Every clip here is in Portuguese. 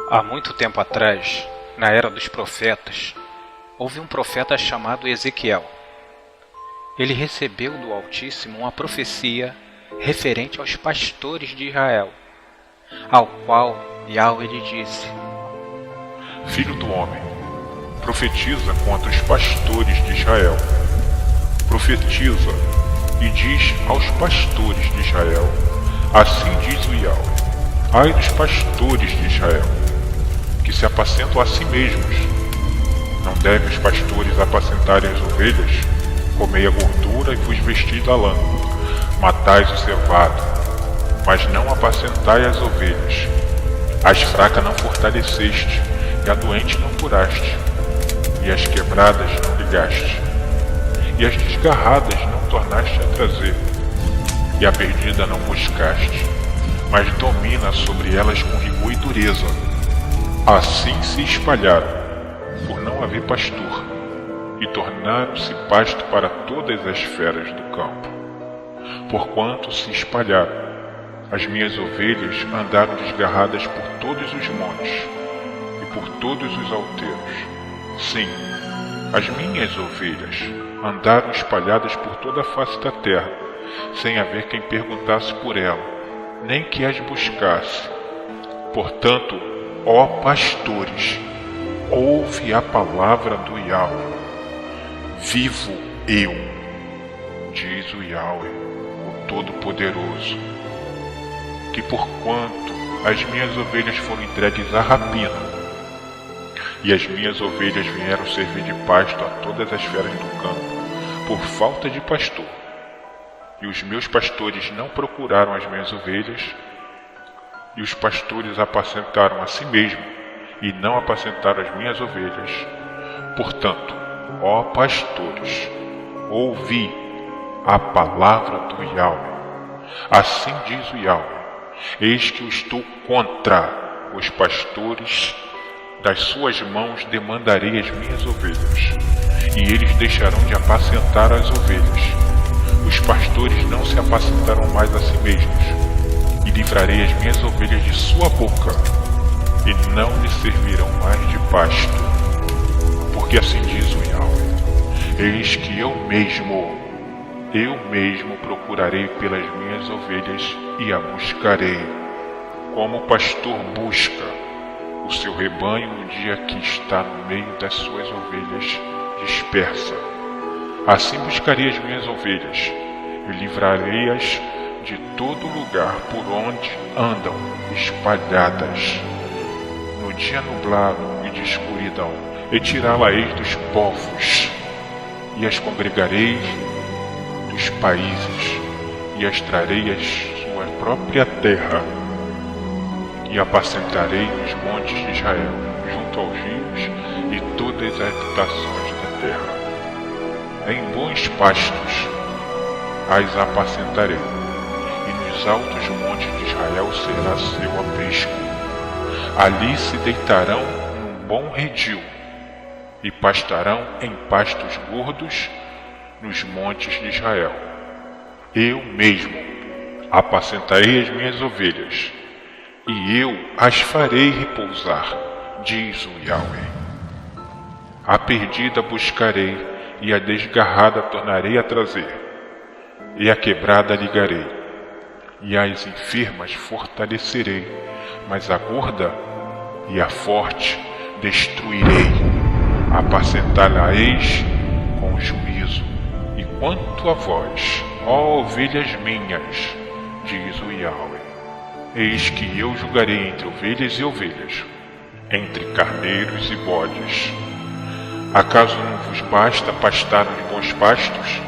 Há muito tempo atrás, na era dos profetas, houve um profeta chamado Ezequiel. Ele recebeu do Altíssimo uma profecia referente aos pastores de Israel, ao qual Yahweh lhe disse: Filho do homem, profetiza contra os pastores de Israel. Profetiza e diz aos pastores de Israel: assim diz o Yahweh: ai dos pastores de Israel, que se apacentam a si mesmos. Não devem os pastores apacentarem as ovelhas? Comei a gordura e vos vesti da lã. Matais o cevado, mas não apacentai as ovelhas. As fracas não fortaleceste, e a doente não curaste, e as quebradas não ligaste, e as desgarradas não tornaste a trazer, e a perdida não buscaste, mas domina sobre elas com rigor e dureza. Assim se espalharam, por não haver pastor, e tornaram-se pasto para todas as feras do campo. Porquanto se espalharam, as minhas ovelhas andaram desgarradas por todos os montes e por todos os outeiros. Sim, as minhas ovelhas andaram espalhadas por toda a face da terra, sem haver quem perguntasse por ela, nem que as buscasse. Portanto, ó pastores, ouve a palavra do Yahweh. Vivo eu, diz o Yahweh, o Todo-Poderoso, que porquanto as minhas ovelhas foram entregues à rapina, e as minhas ovelhas vieram servir de pasto a todas as feras do campo, por falta de pastor, e os meus pastores não procuraram as minhas ovelhas, e os pastores apacentaram a si mesmos, e não apacentaram as minhas ovelhas. Portanto, ó pastores, ouvi a palavra do Yahweh. Assim diz o Yahweh: eis que eu estou contra os pastores, das suas mãos demandarei as minhas ovelhas, e eles deixarão de apacentar as ovelhas. Os pastores não se apacentarão mais a si mesmos, e livrarei as minhas ovelhas de sua boca, e não lhes servirão mais de pasto. Porque assim diz o Yahweh: eis que eu mesmo procurarei pelas minhas ovelhas e a buscarei, como o pastor busca o seu rebanho no dia que está no meio das suas ovelhas dispersa. Assim buscarei as minhas ovelhas e livrarei-as de todo lugar por onde andam espalhadas, no dia nublado e de escuridão, e tirá-la-eis dos povos, e as congregarei dos países, e as trarei à sua própria terra, e apacentarei nos montes de Israel, junto aos rios e todas as habitações da terra. Em bons pastos as apacentarei, e nos altos montes de Israel será seu aprisco. Ali se deitarão num bom redil, e pastarão em pastos gordos nos montes de Israel. Eu mesmo apacentarei as minhas ovelhas, e eu as farei repousar, diz o Yahweh. A perdida buscarei, e a desgarrada tornarei a trazer, e a quebrada ligarei, e as enfermas fortalecerei, mas a gorda e a forte destruirei. Apacentá-la-eis com juízo. E quanto a vós, ó ovelhas minhas, diz o Yahweh, eis que eu julgarei entre ovelhas e ovelhas, entre carneiros e bodes. Acaso não vos basta pastar nos bons pastos?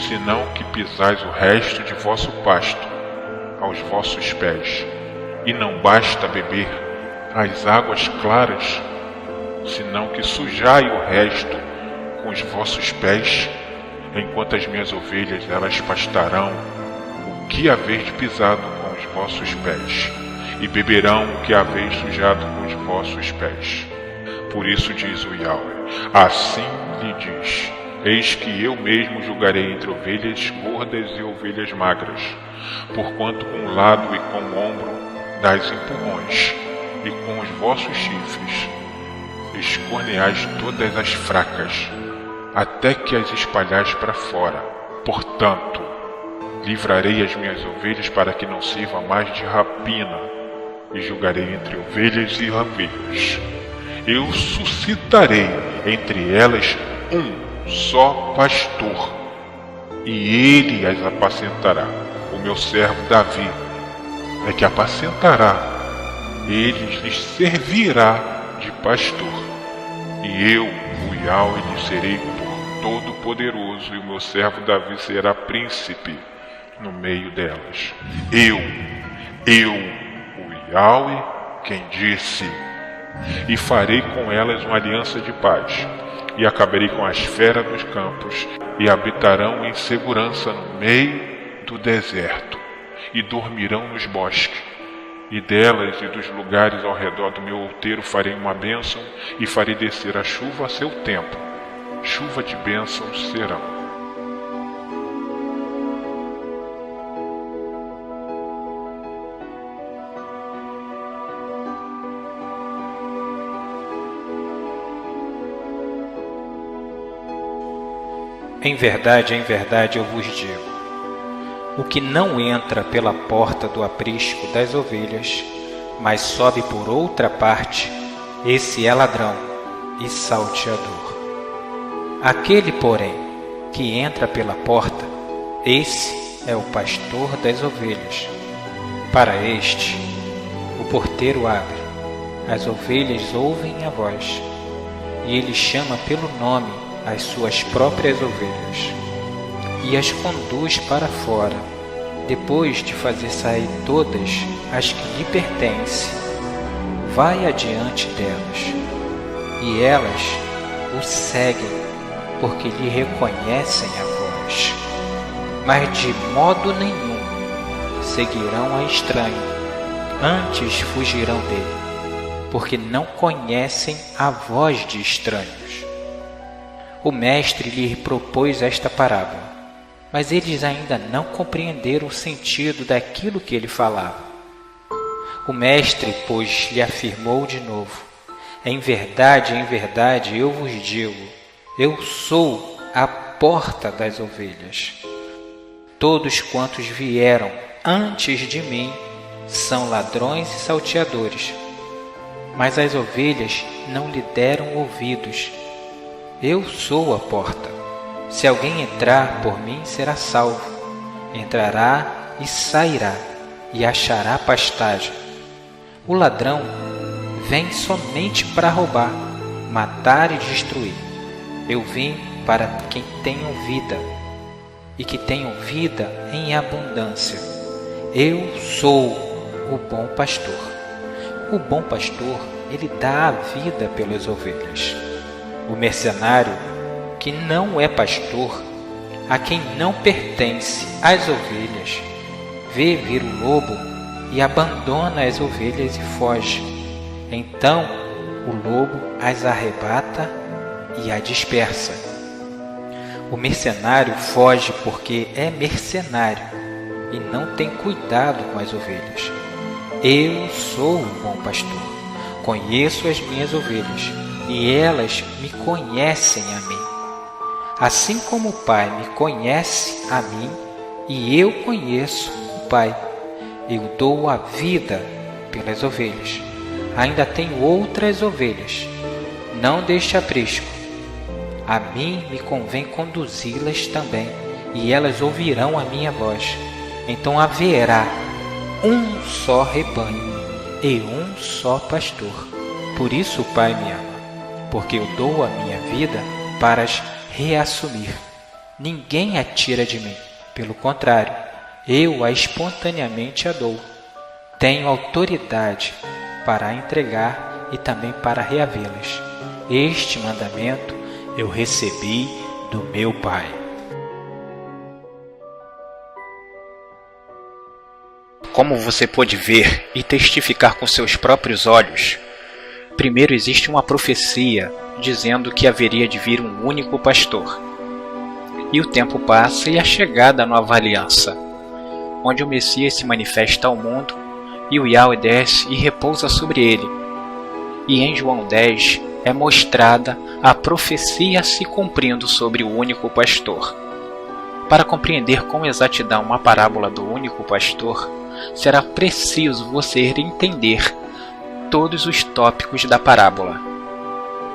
Senão que pisais o resto de vosso pasto aos vossos pés, e não basta beber as águas claras, senão que sujai o resto com os vossos pés, enquanto as minhas ovelhas elas pastarão o que haveis pisado com os vossos pés, e beberão o que haveis sujado com os vossos pés. Por isso diz o Yahweh, assim lhe diz: eis que eu mesmo julgarei entre ovelhas gordas e ovelhas magras, porquanto com um lado e com o ombro dás empurrões, e com os vossos chifres escorneais todas as fracas, até que as espalhais para fora. Portanto, livrarei as minhas ovelhas para que não sirva mais de rapina, e julgarei entre ovelhas e ovelhas. Eu suscitarei entre elas um só pastor, e ele as apacentará. O meu servo Davi é que apacentará, ele lhes servirá de pastor, e eu, o Yahweh, lhe serei por todo-poderoso, e o meu servo Davi será príncipe no meio delas. Eu, o Yahweh, quem disse, e farei com elas uma aliança de paz, e acabarei com as feras dos campos, e habitarão em segurança no meio do deserto, e dormirão nos bosques. E delas e dos lugares ao redor do meu outeiro farei uma bênção, e farei descer a chuva a seu tempo. Chuva de bênçãos serão. Em verdade eu vos digo: o que não entra pela porta do aprisco das ovelhas, mas sobe por outra parte, esse é ladrão e salteador. Aquele, porém, que entra pela porta, esse é o pastor das ovelhas. Para este, o porteiro abre, as ovelhas ouvem a voz, e ele chama pelo nome as suas próprias ovelhas, e as conduz para fora, depois de fazer sair todas as que lhe pertencem. Vai adiante delas, e elas o seguem, porque lhe reconhecem a voz. Mas de modo nenhum seguirão a estranho, antes fugirão dele, porque não conhecem a voz de estranhos. O mestre lhe propôs esta parábola, mas eles ainda não compreenderam o sentido daquilo que ele falava. O mestre, pois, lhe afirmou de novo: em verdade, eu vos digo, eu sou a porta das ovelhas. Todos quantos vieram antes de mim são ladrões e salteadores, mas as ovelhas não lhe deram ouvidos. Eu sou a porta. Se alguém entrar por mim, será salvo. Entrará e sairá, e achará pastagem. O ladrão vem somente para roubar, matar e destruir. Eu vim para quem tenha vida, e que tenha vida em abundância. Eu sou o bom pastor. O bom pastor, ele dá a vida pelas ovelhas. O mercenário, que não é pastor, a quem não pertence as ovelhas, vê vir o lobo e abandona as ovelhas e foge. Então o lobo as arrebata e a dispersa. O mercenário foge porque é mercenário e não tem cuidado com as ovelhas. Eu sou o bom pastor, conheço as minhas ovelhas, e elas me conhecem a mim. Assim como o Pai me conhece a mim, e eu conheço o Pai, eu dou a vida pelas ovelhas. Ainda tenho outras ovelhas, não deste aprisco. A mim me convém conduzi-las também, e elas ouvirão a minha voz. Então haverá um só rebanho e um só pastor. Por isso o Pai me ama, porque eu dou a minha vida para as reassumir. Ninguém a tira de mim, pelo contrário, eu a espontaneamente a dou. Tenho autoridade para a entregar e também para reavê-las. Este mandamento eu recebi do meu Pai. Como você pôde ver e testificar com seus próprios olhos, primeiro existe uma profecia dizendo que haveria de vir um único pastor. E o tempo passa e a chegada da nova aliança, onde o Messias se manifesta ao mundo e o Yahweh desce e repousa sobre ele, E em João 10 é mostrada a profecia se cumprindo sobre o único pastor. Para compreender com exatidão uma parábola do único pastor, será preciso você entender todos os tópicos da parábola.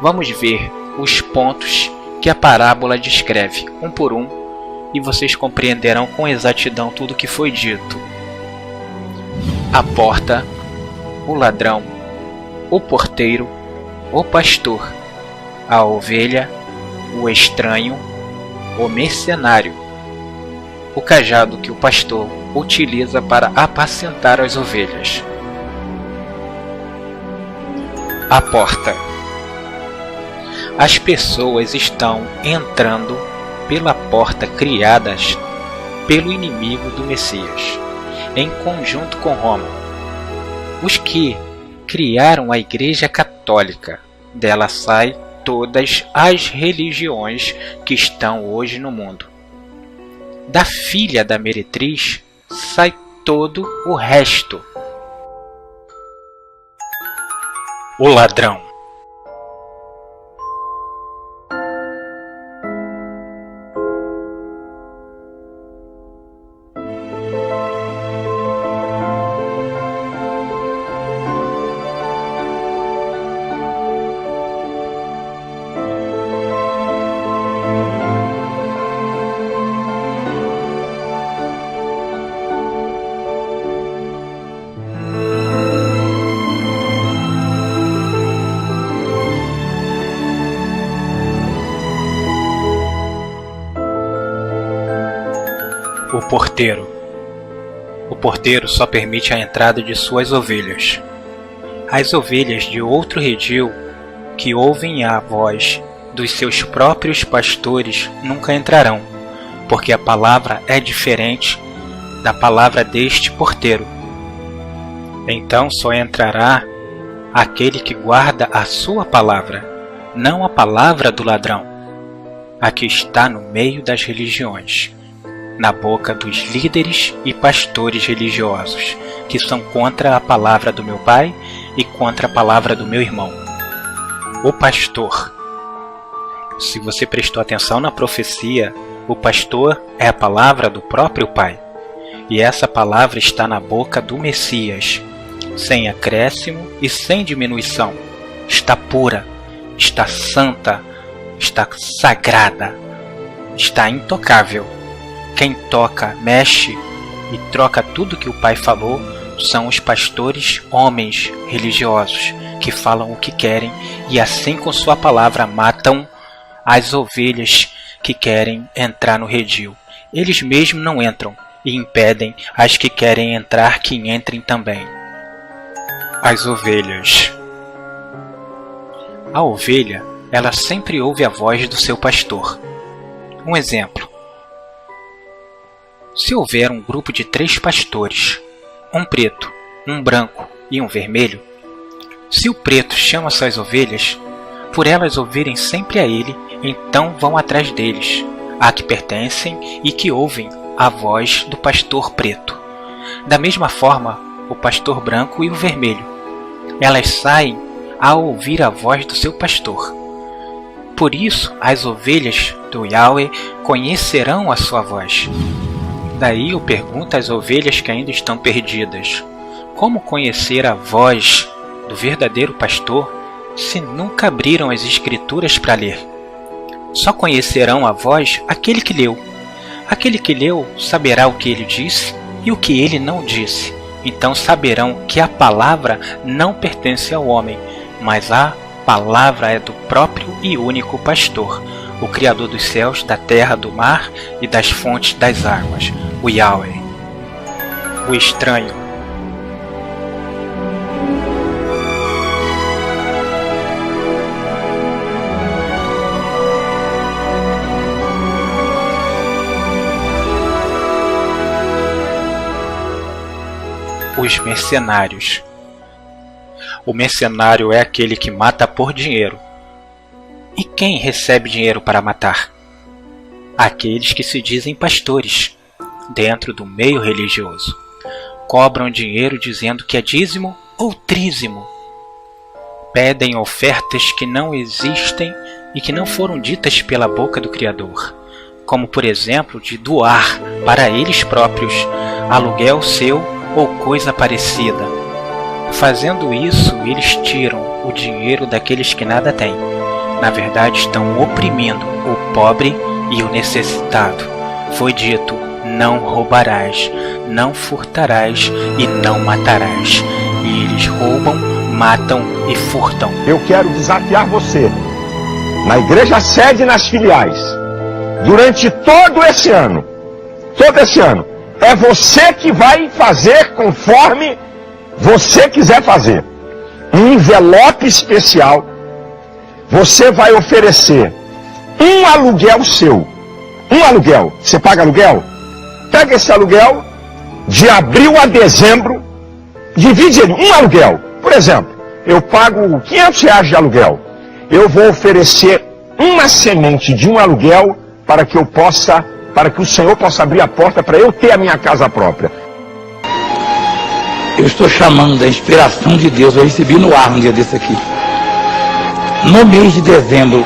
Vamos ver os pontos que a parábola descreve, um por um, e vocês compreenderão com exatidão tudo o que foi dito. A porta, o ladrão, o porteiro, o pastor, a ovelha, o estranho, o mercenário, o cajado que o pastor utiliza para apacentar as ovelhas. A porta. As pessoas estão entrando pela porta criadas pelo inimigo do Messias, em conjunto com Roma. Os que criaram a Igreja Católica, dela saem todas as religiões que estão hoje no mundo. Da filha da meretriz sai todo o resto. O ladrão. O porteiro. O porteiro só permite a entrada de suas ovelhas. As ovelhas de outro redil, que ouvem a voz dos seus próprios pastores, nunca entrarão, porque a palavra é diferente da palavra deste porteiro. Então só entrará aquele que guarda a sua palavra, não a palavra do ladrão, a que está no meio das religiões, na boca dos líderes e pastores religiosos, que são contra a palavra do meu pai e contra a palavra do meu irmão. O pastor. Se você prestou atenção na profecia, o pastor é a palavra do próprio pai, e essa palavra está na boca do Messias, sem acréscimo e sem diminuição. Está pura, está santa, está sagrada, está intocável. Quem toca, mexe e troca tudo que o Pai falou são os pastores homens religiosos, que falam o que querem e assim com sua palavra matam as ovelhas que querem entrar no redil. Eles mesmos não entram e impedem as que querem entrar que entrem também. As ovelhas. A ovelha, ela sempre ouve a voz do seu pastor. Um exemplo. Se houver um grupo de 3 pastores, um preto, um branco e um vermelho, se o preto chama suas ovelhas, por elas ouvirem sempre a ele, então vão atrás deles, a que pertencem e que ouvem a voz do pastor preto. Da mesma forma, o pastor branco e o vermelho, elas saem a ouvir a voz do seu pastor. Por isso, as ovelhas do Yahweh conhecerão a sua voz. Daí eu pergunto às ovelhas que ainda estão perdidas: como conhecer a voz do verdadeiro pastor se nunca abriram as escrituras para ler? Só conhecerão a voz aquele que leu. Aquele que leu saberá o que ele disse e o que ele não disse. Então saberão que a palavra não pertence ao homem, mas a palavra é do próprio e único pastor, o Criador dos céus, da terra, do mar e das fontes das águas, o Yahweh. O estranho. Os mercenários. O mercenário é aquele que mata por dinheiro. E quem recebe dinheiro para matar? Aqueles que se dizem pastores, dentro do meio religioso. Cobram dinheiro dizendo que é dízimo ou trízimo. pedem ofertas que não existem e que não foram ditas pela boca do Criador, como por exemplo de doar para eles próprios aluguel seu ou coisa parecida. Fazendo isso, eles tiram o dinheiro daqueles que nada têm. Na verdade, estão oprimindo o pobre e o necessitado. Foi dito: não roubarás, não furtarás e não matarás. E eles roubam, matam e furtam. Eu quero desafiar você, na igreja sede e nas filiais, durante todo esse ano, é você que vai fazer conforme você quiser fazer. Um envelope especial, você vai oferecer um aluguel seu. Um aluguel. Você paga aluguel? Pega esse aluguel, de abril a dezembro, divide ele, um aluguel. Por exemplo, eu pago R$500 de aluguel. Eu vou oferecer uma semente de um aluguel para que o Senhor possa abrir a porta para eu ter a minha casa própria. Eu estou chamando da inspiração de Deus. Eu recebi no ar um dia desse aqui. No mês de dezembro.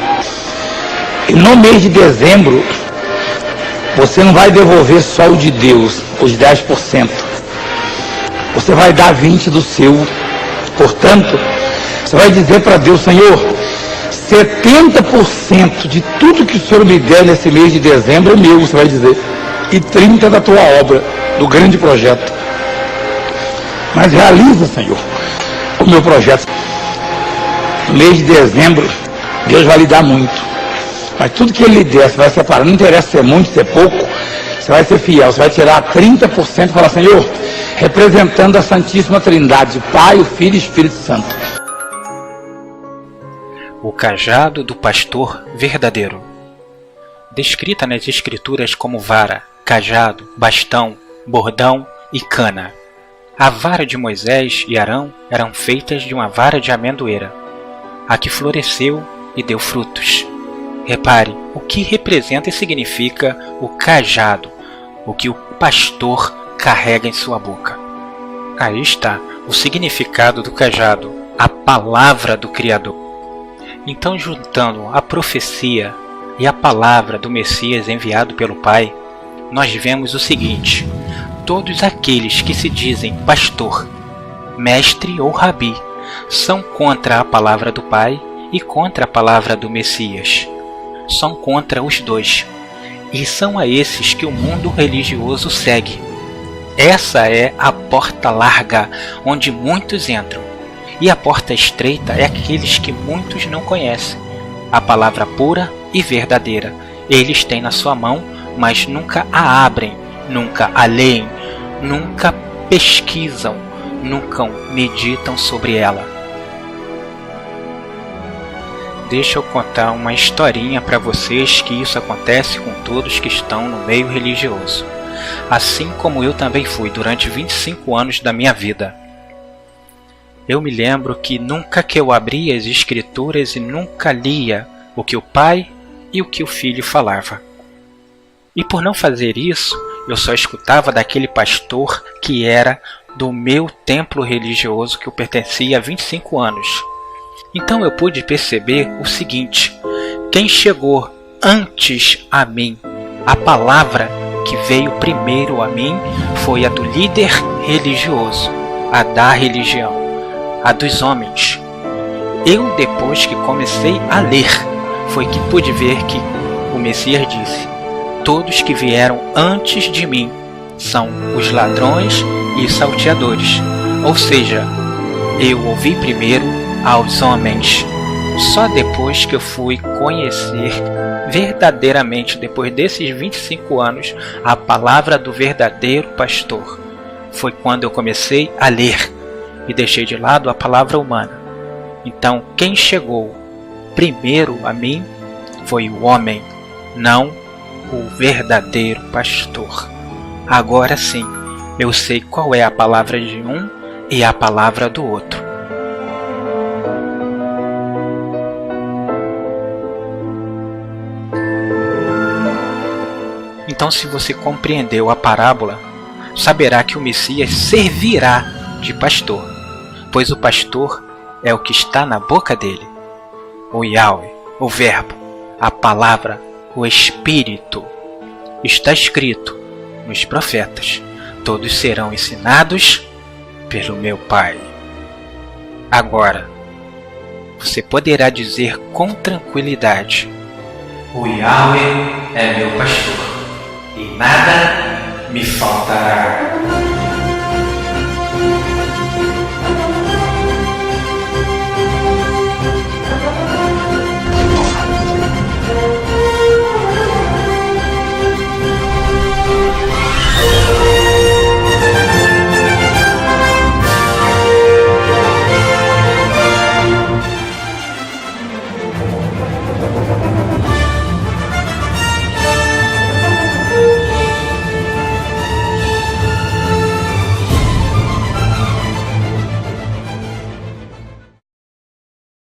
E no mês de dezembro, você não vai devolver só o de Deus, os 10%. Você vai dar 20% do seu. Portanto, você vai dizer para Deus: Senhor, 70% de tudo que o Senhor me der nesse mês de dezembro é meu, você vai dizer. E 30% da tua obra, do grande projeto. Mas realiza, Senhor, o meu projeto. No mês de dezembro, Deus vai lhe dar muito. Mas tudo que Ele lhe der, você vai separar. Não interessa ser muito, ser pouco. Você vai ser fiel. Você vai tirar 30% e falar: Senhor, representando a Santíssima Trindade, o Pai, o Filho e o Espírito Santo. O cajado do pastor verdadeiro. Descrita nas Escrituras como vara, cajado, bastão, bordão e cana. A vara de Moisés e Arão eram feitas de uma vara de amendoeira, a que floresceu e deu frutos. Repare o que representa e significa o cajado, o que o pastor carrega em sua boca. Aí está o significado do cajado, a palavra do Criador. Então, juntando a profecia e a palavra do Messias enviado pelo Pai, nós vemos o seguinte: todos aqueles que se dizem pastor, mestre ou rabi são contra a palavra do Pai e contra a palavra do Messias. São contra os dois. E são a esses que o mundo religioso segue. Essa é a porta larga, onde muitos entram. E a porta estreita é aqueles que muitos não conhecem. A palavra pura e verdadeira eles têm na sua mão, mas nunca a abrem, nunca a leem, nunca pesquisam, nunca meditam sobre ela. Deixa eu contar uma historinha para vocês, que isso acontece com todos que estão no meio religioso. Assim como eu também fui durante 25 anos da minha vida. Eu me lembro que nunca que eu abria as Escrituras e nunca lia o que o Pai e o que o Filho falava. E por não fazer isso, eu só escutava daquele pastor que era do meu templo religioso que eu pertencia há 25 anos. Então eu pude perceber o seguinte: quem chegou antes a mim, a palavra que veio primeiro a mim, foi a do líder religioso, a da religião, a dos homens. Eu, depois que comecei a ler, foi que pude ver que o Messias disse: todos que vieram antes de mim são os ladrões e os salteadores. Ou seja, eu ouvi primeiro aos homens. Só depois que eu fui conhecer verdadeiramente, depois desses 25 anos, a palavra do verdadeiro pastor, foi quando eu comecei a ler e deixei de lado a palavra humana. Então, quem chegou primeiro a mim foi o homem, não o verdadeiro pastor. Agora sim, eu sei qual é a palavra de um e a palavra do outro. Então, se você compreendeu a parábola, saberá que o Messias servirá de pastor, pois o pastor é o que está na boca dele. O Yahweh, o Verbo, a Palavra, o Espírito. Está escrito nos profetas: todos serão ensinados pelo meu Pai. Agora, você poderá dizer com tranquilidade: o Yahweh é meu pastor, e nada me faltará.